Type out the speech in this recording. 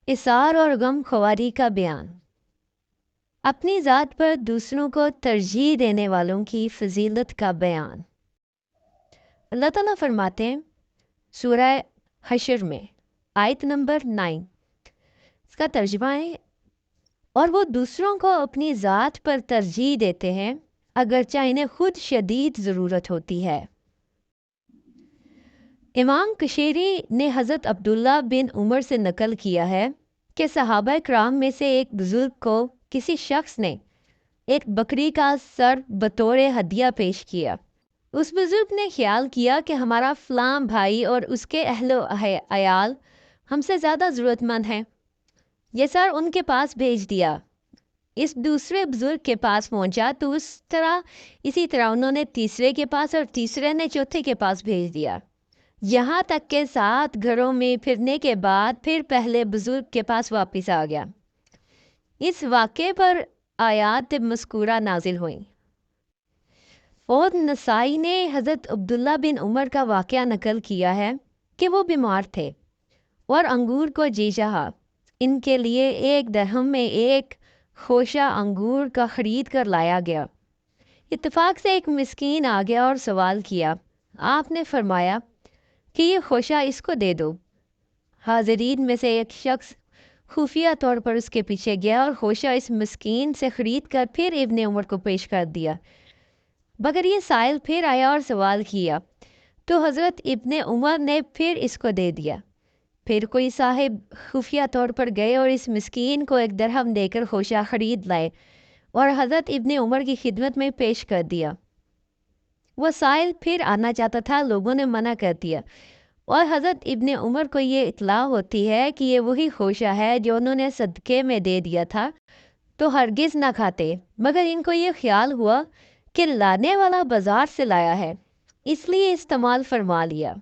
اثار اور غم خواری کا بیان۔ اپنی ذات پر دوسروں کو ترجیح دینے والوں کی فضیلت کا بیان۔ اللہ تعالیٰ فرماتے ہیں سورہ حشر میں آیت نمبر 9، اس کا ترجمہ ہے، اور وہ دوسروں کو اپنی ذات پر ترجیح دیتے ہیں اگرچہ انہیں خود شدید ضرورت ہوتی ہے۔ امام کشیری نے حضرت عبداللہ بن عمر سے نقل کیا ہے کہ صحابہ کرام میں سے ایک بزرگ کو کسی شخص نے ایک بکری کا سر بطور ہدیہ پیش کیا۔ اس بزرگ نے خیال کیا کہ ہمارا فلاں بھائی اور اس کے اہل و عیال ہم سے زیادہ ضرورت مند ہیں، یہ سر ان کے پاس بھیج دیا۔ اس دوسرے بزرگ کے پاس پہنچا تو اسی طرح انہوں نے تیسرے کے پاس اور تیسرے نے چوتھے کے پاس بھیج دیا، یہاں تک کہ 7 گھروں میں پھرنے کے بعد پھر پہلے بزرگ کے پاس واپس آ گیا۔ اس واقعے پر آیات مذکورہ نازل ہوئیں۔ اور نسائی نے حضرت عبداللہ بن عمر کا واقعہ نقل کیا ہے کہ وہ بیمار تھے اور انگور کو جی چاہا۔ ان کے لیے 1 درہم میں 1 خوشہ انگور کا خرید کر لایا گیا۔ اتفاق سے ایک مسکین آ گیا اور سوال کیا۔ آپ نے فرمایا کہ یہ خوشہ اس کو دے دو۔ حاضرین میں سے ایک شخص خفیہ طور پر اس کے پیچھے گیا اور خوشہ اس مسکین سے خرید کر پھر ابن عمر کو پیش کر دیا، مگر یہ سائل پھر آیا اور سوال کیا تو حضرت ابن عمر نے پھر اس کو دے دیا۔ پھر کوئی صاحب خفیہ طور پر گئے اور اس مسکین کو 1 درہم دے کر خوشہ خرید لائے اور حضرت ابن عمر کی خدمت میں پیش کر دیا۔ وہ سائل پھر آنا چاہتا تھا، لوگوں نے منع کر دیا، اور حضرت ابن عمر کو یہ اطلاع ہوتی ہے کہ یہ وہی خوشہ ہے جو انہوں نے صدقے میں دے دیا تھا، تو ہرگز نہ کھاتے، مگر ان کو یہ خیال ہوا کہ لانے والا بازار سے لایا ہے، اس لیے استعمال فرما لیا۔